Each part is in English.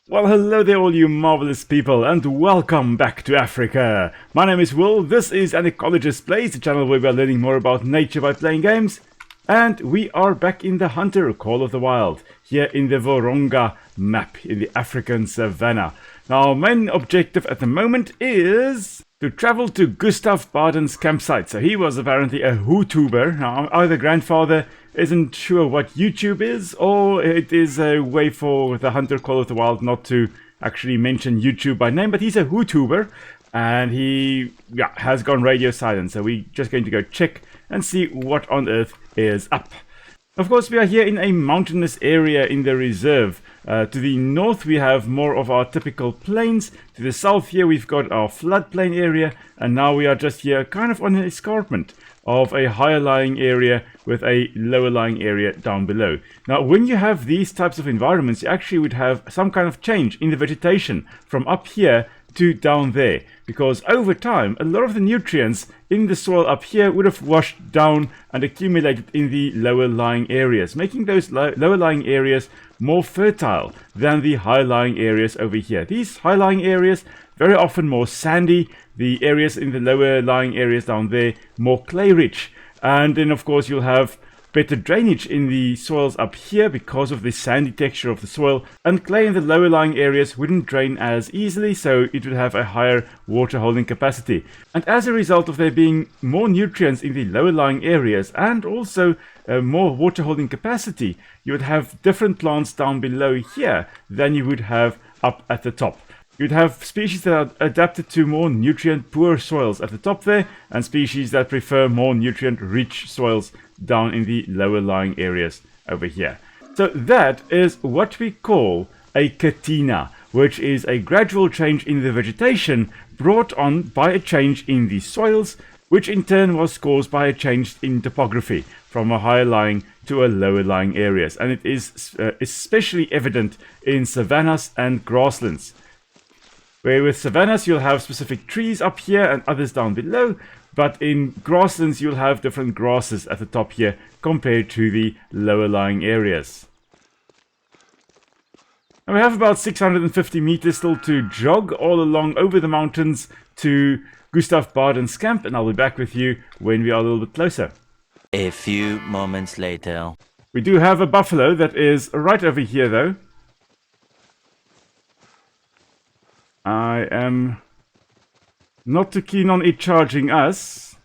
Well, hello there all you marvelous people, and welcome back to Africa. My name is Will, this is An Ecologist Plays, the channel where we are learning more about nature by playing games. And we are back in the Hunter, Call of the Wild, here in the Vurhonga map, in the African Savanna. Now, our main objective at the moment is to travel to Gustav Baden's campsite. So he was apparently a HooTuber. Now, either grandfather isn't sure what YouTube is, or it is a way for the Hunter Call of the Wild not to actually mention YouTube by name, but he's a HooTuber, and he has gone radio silent, so we're just going to go check and see what on earth is up. Of course, we are here in a mountainous area in the reserve. To the north we have more of our typical plains. To the south here we've got our floodplain area, and now we are just here kind of on an escarpment of a higher lying area with a lower lying area down below. Now, when you have these types of environments, you actually would have some kind of change in the vegetation from up here to down there, because over time a lot of the nutrients in the soil up here would have washed down and accumulated in the lower lying areas, making those lower lying areas more fertile than the high lying areas over here. These high lying areas very often more sandy, the areas in the lower lying areas down there more clay rich, and then of course you'll have better drainage in the soils up here because of the sandy texture of the soil, and clay in the lower lying areas wouldn't drain as easily, so it would have a higher water holding capacity. And as a result of there being more nutrients in the lower lying areas and also more water holding capacity, you would have different plants down below here than you would have up at the top. You'd have species that are adapted to more nutrient-poor soils at the top there, and species that prefer more nutrient-rich soils down in the lower-lying areas over here. So that is what we call a catena, which is a gradual change in the vegetation brought on by a change in the soils, which in turn was caused by a change in topography from a higher-lying to a lower-lying areas. And it is especially evident in savannas and grasslands, where with savannas you'll have specific trees up here and others down below, but in grasslands you'll have different grasses at the top here compared to the lower lying areas. And we have about 650 meters still to jog all along over the mountains to Gustav Baden's camp, and I'll be back with you when we are a little bit closer. A few moments later. We do have a buffalo that is right over here though. I am not too keen on it charging us.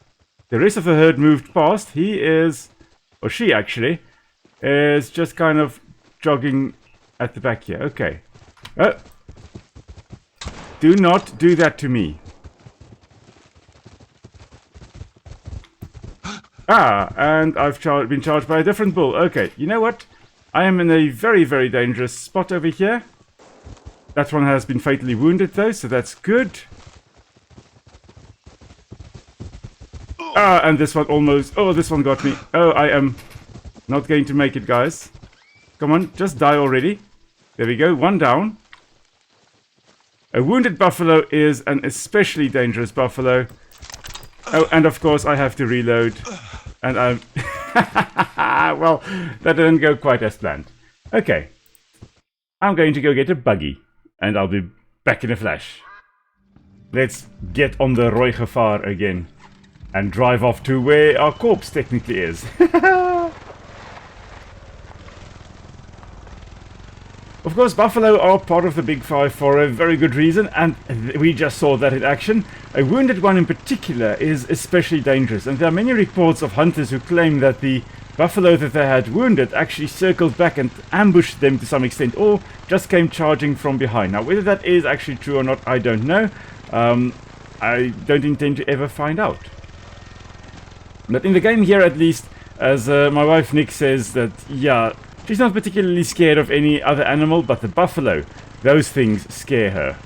The rest of the herd moved past. He is, or she actually, is just kind of jogging at the back here. Okay. Do not do that to me. And I've been charged by a different bull. Okay, you know what? I am in a very, very dangerous spot over here. That one has been fatally wounded though, so that's good. And this one almost... Oh, this one got me. Oh, I am not going to make it, guys. Come on, just die already. There we go, one down. A wounded buffalo is an especially dangerous buffalo. Oh, and of course I have to reload. And I'm... well, that didn't go quite as planned. Okay. I'm going to go get a buggy. And I'll be back in a flash. Let's get on the Roy Gevaar again. And drive off to where our corpse technically is. Of course, buffalo are part of the Big Five for a very good reason, and we just saw that in action. A wounded one in particular is especially dangerous, and there are many reports of hunters who claim that the buffalo that they had wounded actually circled back and ambushed them to some extent, or just came charging from behind. Now, whether that is actually true or not, I don't know. I don't intend to ever find out. But in the game here, at least, as my wife Nic says, that, yeah, she's not particularly scared of any other animal, but the buffalo, those things scare her.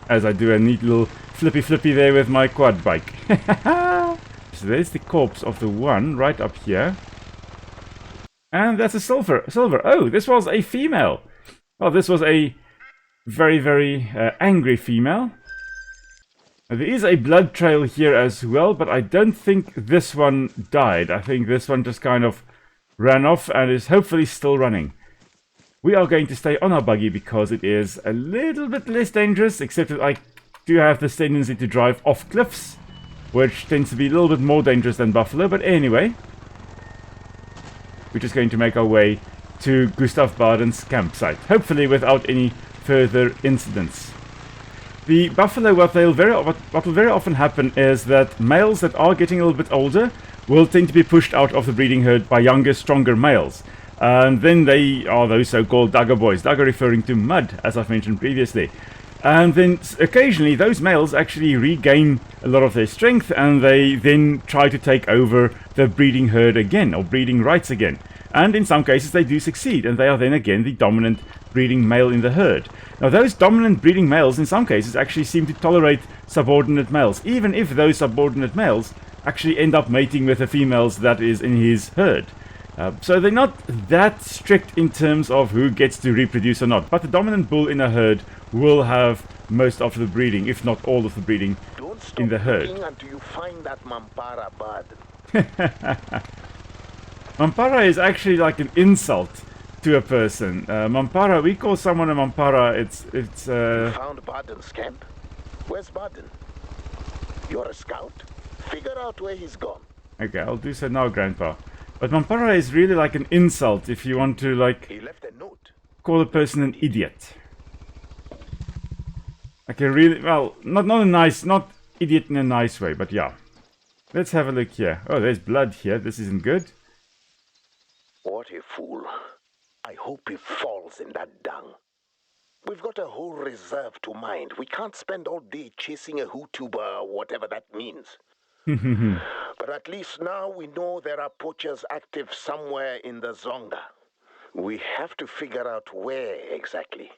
As I do a neat little flippy there with my quad bike. So there's the corpse of the one right up here. And that's a silver. Oh, this was a female. Oh, this was a very, very angry female. There is a blood trail here as well, but I don't think this one died. I think this one just kind of ran off and is hopefully still running. We are going to stay on our buggy because it is a little bit less dangerous, except that I do have this tendency to drive off cliffs, which tends to be a little bit more dangerous than buffalo. But anyway, we're just going to make our way to Gustav Baden's campsite, hopefully without any further incidents. The buffalo, what will very often happen is that males that are getting a little bit older will tend to be pushed out of the breeding herd by younger, stronger males. And then they are those so-called dagger boys. Dagger referring to mud, as I've mentioned previously. And then occasionally those males actually regain a lot of their strength, and they then try to take over the breeding herd again, or breeding rights again. And in some cases they do succeed, and they are then again the dominant breeding male in the herd. Now those dominant breeding males in some cases actually seem to tolerate subordinate males, even if those subordinate males actually end up mating with the females that is in his herd. So they're not that strict in terms of who gets to reproduce or not, but the dominant bull in a herd will have most of the breeding, if not all of the breeding, in the herd. Until you find that Mampara bud. Mampara is actually like an insult to a person. Mampara, we call someone a Mampara, it's You found Baden's camp? Where's Baden? You're a scout? Figure out where he's gone. Okay, I'll do so now, Grandpa. But Mampara is really like an insult if you want to, like, He left a note. call a person an idiot. Like a really, well, not idiot in a nice way, but yeah. Let's have a look here. Oh, there's blood here. This isn't good. What a fool. I hope he falls in that dung. We've got a whole reserve to mind. We can't spend all day chasing a HooTuber or whatever that means. But at least now we know there are poachers active somewhere in the Zonga. We have to figure out where exactly.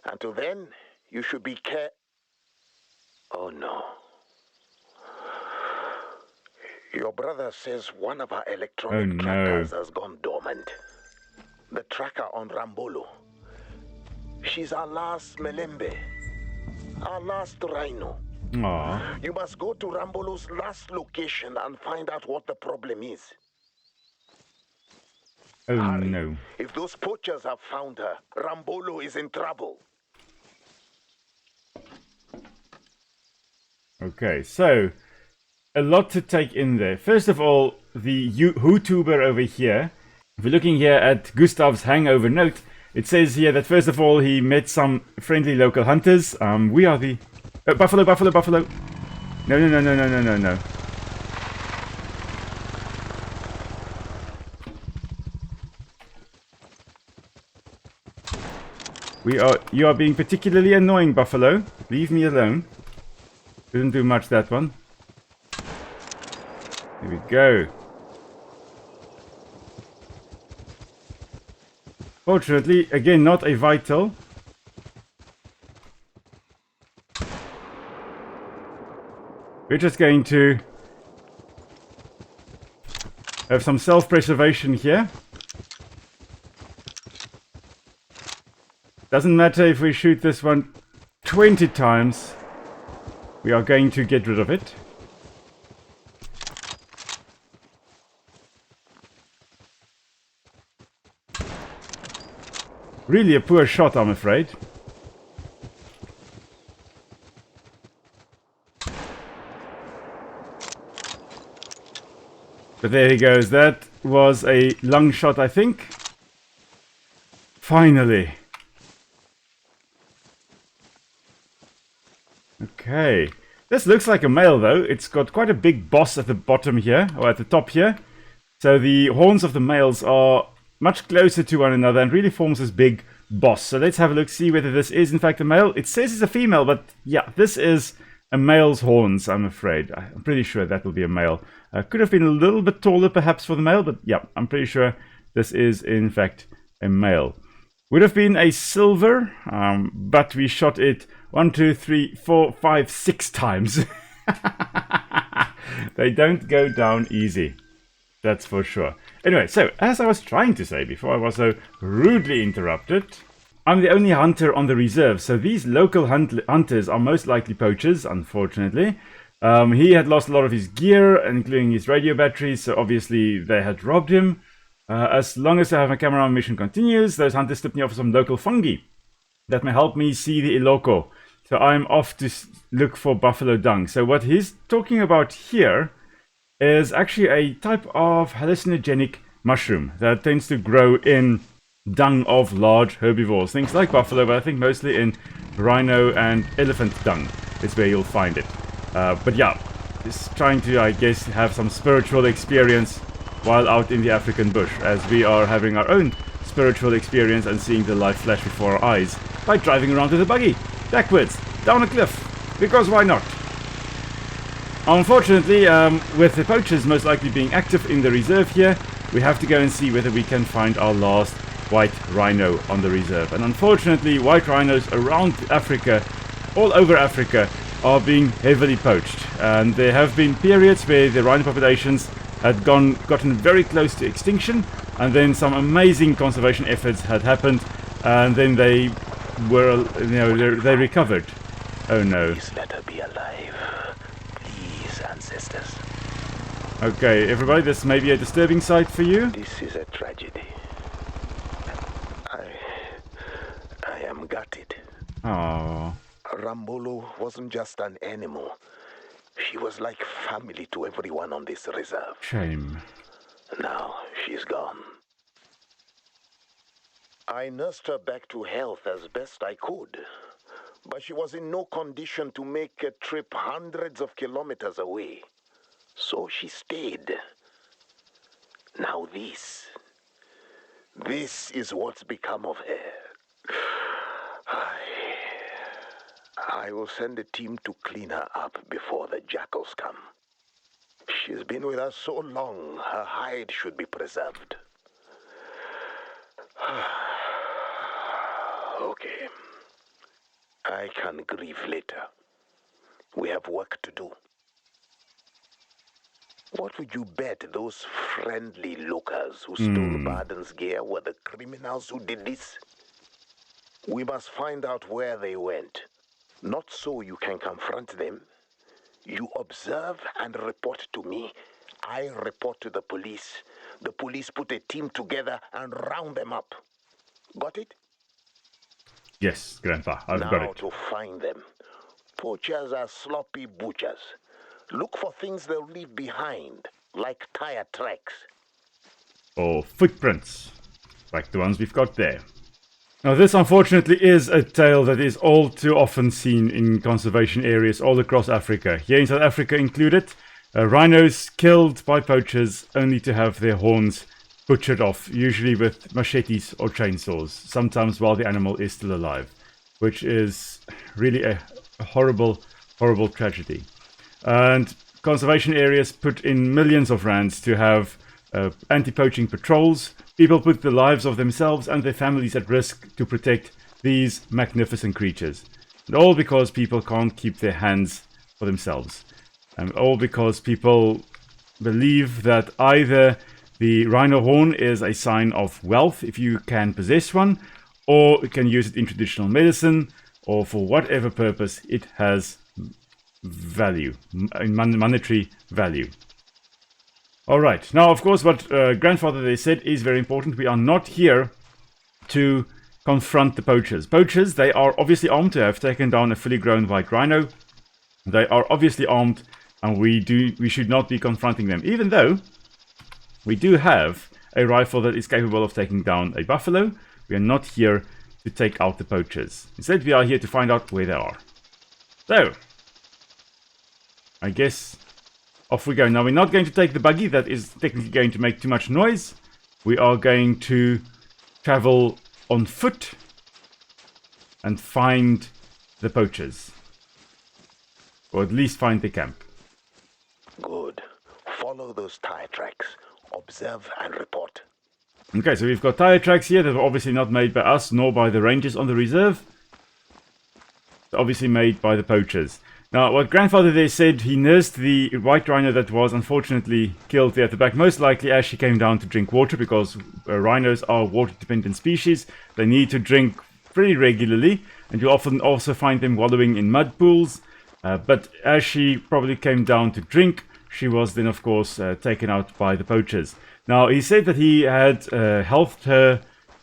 Until then, you should be Oh no. Your brother says one of our electronic trackers has gone dormant. The tracker on Rambolo. She's our last Melembe. Our last rhino. Aww. You must go to Rambolo's last location and find out what the problem is. Oh Hurry. no. If those poachers have found her, Rambolo is in trouble. Okay, so a lot to take in there. First of all, the HooTuber over here. If we're looking here at Gustav's hangover note, it says here that first of all he met some friendly local hunters. We are the buffalo. No. You are being particularly annoying, buffalo. Leave me alone. Didn't do much, that one. Here we go. Fortunately, again, not a vital. We're just going to have some self-preservation here. Doesn't matter if we shoot this one 20 times. We are going to get rid of it. Really a poor shot, I'm afraid. But there he goes. That was a lung shot, I think. Finally. Okay. This looks like a male, though. It's got quite a big boss at the bottom here, or at the top here. So the horns of the males are much closer to one another and really forms this big boss. So let's have a look, see whether this is in fact a male. It says it's a female, but yeah, this is a male's horns, I'm afraid. I'm pretty sure that will be a male. Could have been a little bit taller perhaps for the male, but yeah, I'm pretty sure this is in fact a male. Would have been a silver, but we shot it 1, 2, 3, 4, 5, 6 times. They don't go down easy. That's for sure. Anyway, so as I was trying to say before I was so rudely interrupted, I'm the only hunter on the reserve, so these local hunters are most likely poachers, unfortunately. He had lost a lot of his gear, including his radio batteries, so obviously they had robbed him. As long as I have my camera on, mission continues. Those hunters tipped me off some local fungi that may help me see the Iloko. So I'm off to look for buffalo dung. So what he's talking about here is actually a type of hallucinogenic mushroom that tends to grow in dung of large herbivores. Things like buffalo, but I think mostly in rhino and elephant dung is where you'll find it. But yeah, just trying to, I guess, have some spiritual experience while out in the African bush, as we are having our own spiritual experience and seeing the light flash before our eyes by driving around with a buggy, backwards, down a cliff, because why not? Unfortunately, with the poachers most likely being active in the reserve here, we have to go and see whether we can find our last white rhino on the reserve. And unfortunately, white rhinos around Africa, all over Africa, are being heavily poached. And there have been periods where the rhino populations had gotten very close to extinction, and then some amazing conservation efforts had happened, and then they were, they recovered. Oh no. Please let her be alive. Please, ancestors. Okay, everybody, this may be a disturbing sight for you. This is a tragedy. I am gutted. Oh. Rambolo wasn't just an animal. She was like family to everyone on this reserve. Shame. Now she's gone. I nursed her back to health as best I could, but she was in no condition to make a trip hundreds of kilometers away. So she stayed. Now this is what's become of her. I will send a team to clean her up before the jackals come. She's been with us so long, her hide should be preserved. Okay. I can grieve later. We have work to do. What would you bet those friendly lookers who stole Barden's gear were the criminals who did this? We must find out where they went. Not so you can confront them. You observe and report to me. I report to the police. The police put a team together and round them up. Got it? Yes, Grandpa, I've got Now it. to find them. Poachers are sloppy butchers. Look for things they'll leave behind, like tire tracks. Or footprints, like the ones we've got there. Now this unfortunately is a tale that is all too often seen in conservation areas all across Africa, here in South Africa included. Rhinos killed by poachers only to have their horns butchered off, usually with machetes or chainsaws, sometimes while the animal is still alive, which is really a horrible, horrible tragedy. And conservation areas put in millions of rands to have anti-poaching patrols. People put the lives of themselves and their families at risk to protect these magnificent creatures. And all because people can't keep their hands for themselves. And all because people believe that either the rhino horn is a sign of wealth if you can possess one, or you can use it in traditional medicine, or for whatever purpose it has value, monetary value. Alright, now of course what Grandfather they said is very important. We are not here to confront the poachers. Poachers, they are obviously armed to have taken down a fully grown white rhino. They are obviously armed, and we should not be confronting them, even though we do have a rifle that is capable of taking down a buffalo. We are not here to take out the poachers. Instead, we are here to find out where they are. So, I guess off we go. Now, we're not going to take the buggy. That is technically going to make too much noise. We are going to travel on foot and find the poachers. Or at least find the camp. Good. Follow those tire tracks. Observe and report. Okay, so we've got tire tracks here that were obviously not made by us nor by the rangers on the reserve. They're obviously made by the poachers. Now, what Grandfather there said, he nursed the white rhino that was unfortunately killed there at the back, most likely as she came down to drink water, because rhinos are water-dependent species. They need to drink pretty regularly, and you often also find them wallowing in mud pools. But as she probably came down to drink, she was then, of course, taken out by the poachers. Now, he said that he had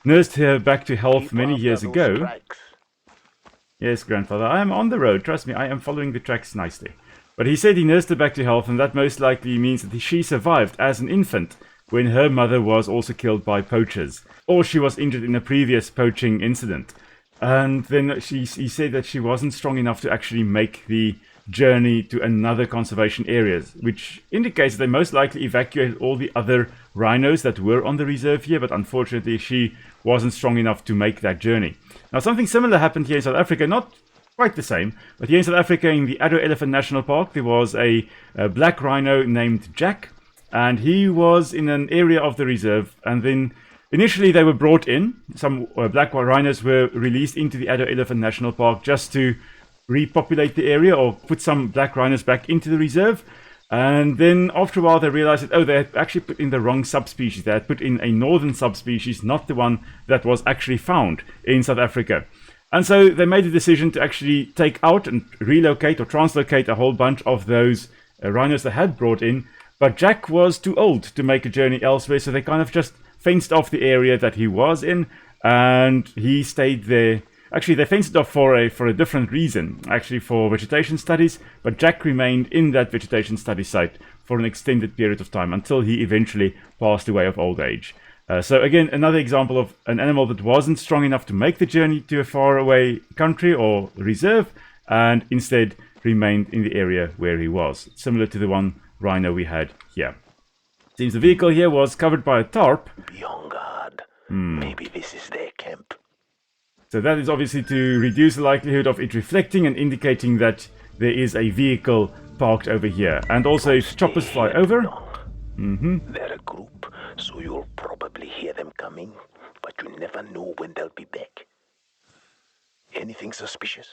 nursed her back to health many years ago. Yes, grandfather, I am on the road. Trust me, I am following the tracks nicely. But he said he nursed her back to health, and that most likely means that she survived as an infant when her mother was also killed by poachers, or she was injured in a previous poaching incident. And then he said that she wasn't strong enough to actually make the journey to another conservation areas, which indicates that they most likely evacuated all the other rhinos that were on the reserve here, but unfortunately she wasn't strong enough to make that journey. Now, something similar happened here in South Africa, not quite the same, but here in South Africa in the Addo Elephant National Park there was a black rhino named Jack, and he was in an area of the reserve, and then initially they were brought in. Some black rhinos were released into the Addo Elephant National Park just to repopulate the area or put some black rhinos back into the reserve. And then after a while they realized that, they had actually put in the wrong subspecies. They had put in a northern subspecies, not the one that was actually found in South Africa. And so they made the decision to actually take out and relocate or translocate a whole bunch of those rhinos they had brought in. But Jack was too old to make a journey elsewhere, so they kind of just fenced off the area that he was in, and he stayed there. Actually, they fenced it off for a different reason, actually for vegetation studies, but Jack remained in that vegetation study site for an extended period of time until he eventually passed away of old age. So again, another example of an animal that wasn't strong enough to make the journey to a faraway country or reserve, and instead remained in the area where he was, similar to the one rhino we had here. Seems the vehicle here was covered by a tarp. Be on guard. Maybe this is their camp. So that is obviously to reduce the likelihood of it reflecting and indicating that there is a vehicle parked over here. And also if choppers fly over. They're a group, so you'll probably hear them coming, but you never know when they'll be back. Anything suspicious?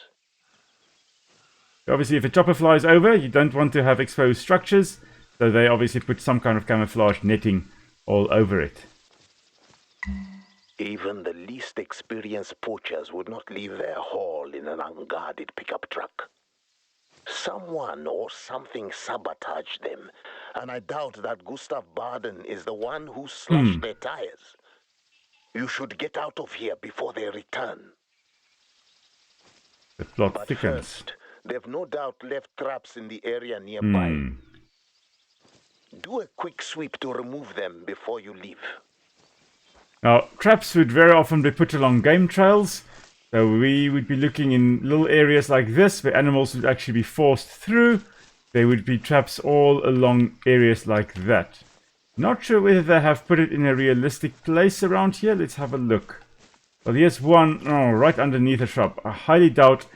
Obviously if a chopper flies over, you don't want to have exposed structures, so they obviously put some kind of camouflage netting all over it. Even the least experienced poachers would not leave their haul in an unguarded pickup truck. Someone or something sabotaged them, and I doubt that Gustav Baden is the one who slashed their tires. You should get out of here before they return. The plot But thickens. first, they've no doubt left traps in the area nearby. Do a quick sweep to remove them before you leave. Now, traps would very often be put along game trails, so we would be looking in little areas like this where animals would actually be forced through. There would be traps all along areas like that. Not sure whether they have put it in a realistic place around here. Let's have a look. Well, here's one right underneath a shrub. I highly doubt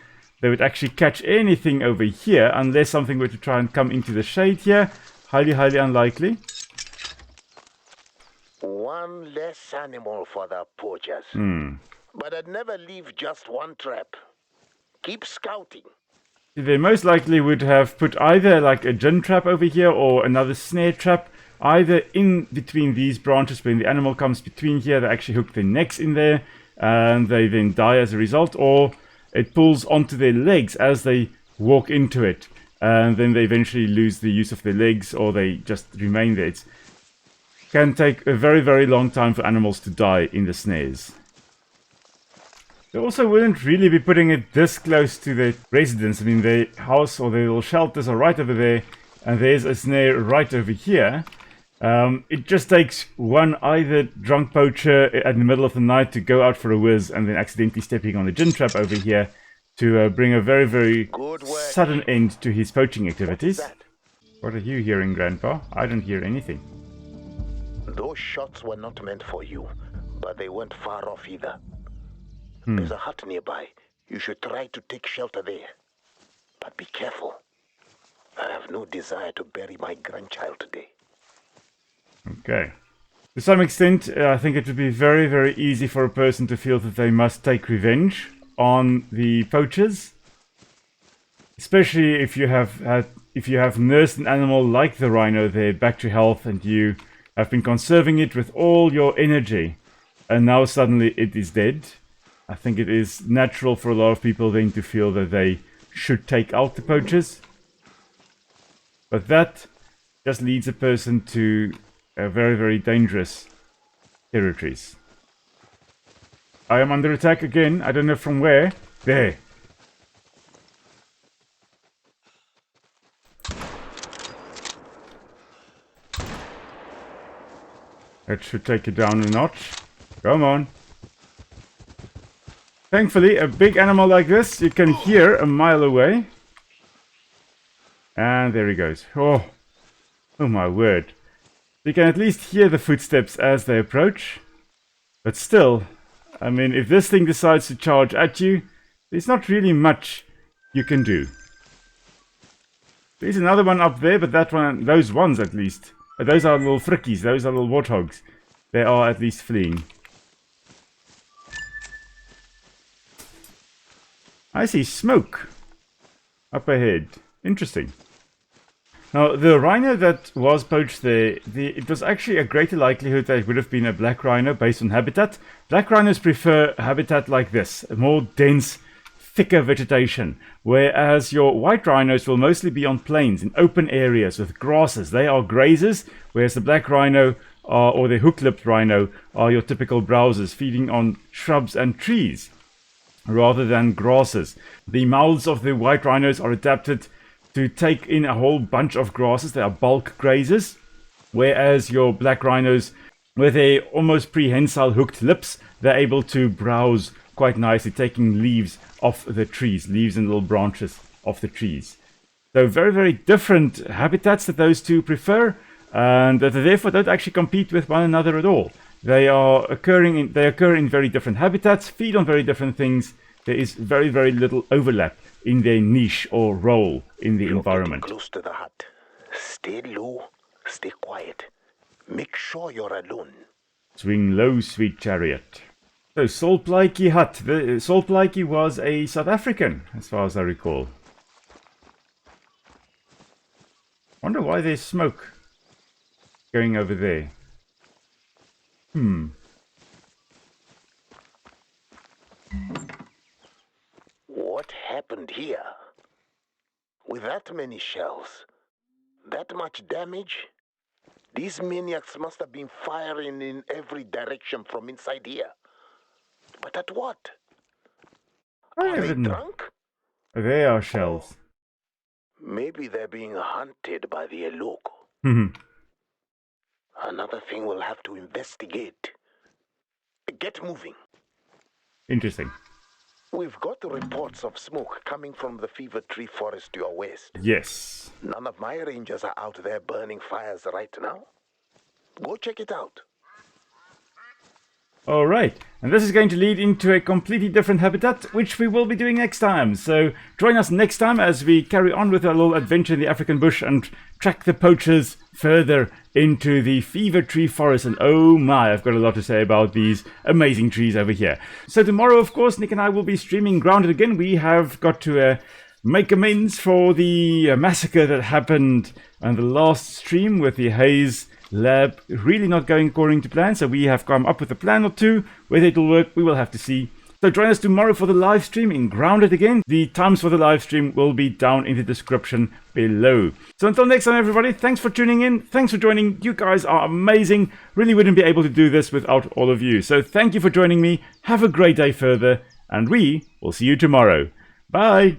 they would actually catch anything over here unless something were to try and come into the shade here. Highly, highly unlikely. One less animal for the poachers. But I'd never leave just one trap. Keep scouting. They most likely would have put either like a gin trap over here or another snare trap, either in between these branches. When the animal comes between here, they actually hook their necks in there and they then die as a result, or it pulls onto their legs as they walk into it, and then they eventually lose the use of their legs, or they just remain there. It can take a very, very long time for animals to die in the snares. They also wouldn't really be putting it this close to their residence. I mean, their house or their little shelters are right over there, and there's a snare right over here. It just takes one either drunk poacher at the middle of the night to go out for a whiz and then accidentally stepping on a gin trap over here to bring a very, very sudden end to his poaching activities. What are you hearing, Grandpa? I don't hear anything. Those shots were not meant for you, but they weren't far off either. There's a hut nearby. You should try to take shelter there. But be careful. I have no desire to bury my grandchild today. Okay. To some extent, I think it would be very, very easy for a person to feel that they must take revenge on the poachers. Especially if you have nursed an animal like the rhino there back to health, and you have been conserving it with all your energy, and now suddenly it is dead. I think it is natural for a lot of people then to feel that they should take out the poachers. But that just leads a person to very, very dangerous territories. I am under attack again. I don't know from where. There. That should take it down a notch. Come on. Thankfully, a big animal like this, you can hear a mile away. And there he goes. Oh, oh my word. You can at least hear the footsteps as they approach. But still, I mean, if this thing decides to charge at you, there's not really much you can do. There's another one up there, but that one, those ones at least. Those are little frickies, those are little warthogs. They are at least fleeing. I see smoke up ahead. Interesting. Now, the rhino that was poached there, it was actually a greater likelihood that it would have been a black rhino based on habitat. Black rhinos prefer habitat like this, a more dense, thicker vegetation, whereas your white rhinos will mostly be on plains, in open areas with grasses. They are grazers, whereas the black rhino or the hook-lipped rhino are your typical browsers, feeding on shrubs and trees rather than grasses. The mouths of the white rhinos are adapted to take in a whole bunch of grasses. They are bulk grazers, whereas your black rhinos, with their almost prehensile hooked lips, they're able to browse quite nicely, taking leaves off the trees, leaves and little branches off the trees. So very, very different habitats that those two prefer, and that they therefore don't actually compete with one another at all. They occur in very different habitats, feed on very different things. There is very, very little overlap in their niche or role in the environment. Close to the hut. Stay low, stay quiet. Make sure you're alone. Swing low, sweet chariot. So, Solplaiki hut. The Solplaiki was a South African, as far as I recall. Wonder why there's smoke going over there. What happened here? With that many shells, that much damage, these maniacs must have been firing in every direction from inside here. But at what? Are they drunk? They are shells. Maybe they're being hunted by the Eloko. Another thing we'll have to investigate. Get moving. Interesting. We've got reports of smoke coming from the fever tree forest to your west. Yes. None of my rangers are out there burning fires right now. Go check it out. Alright, and this is going to lead into a completely different habitat, which we will be doing next time. So join us next time as we carry on with our little adventure in the African bush and track the poachers further into the fever tree forest. And oh my, I've got a lot to say about these amazing trees over here. So tomorrow, of course, Nick and I will be streaming Grounded again. We have got to make amends for the massacre that happened on the last stream with the Haze Lab really not going according to plan, so we have come up with a plan or two. Whether it will work, we will have to see. So join us tomorrow for the live stream in Grounded again. The times for the live stream will be down in the description below. So until next time, everybody, thanks for tuning in. Thanks for joining. You guys are amazing. Really wouldn't be able to do this without all of you. So thank you for joining me. Have a great day further, and we will see you tomorrow. Bye.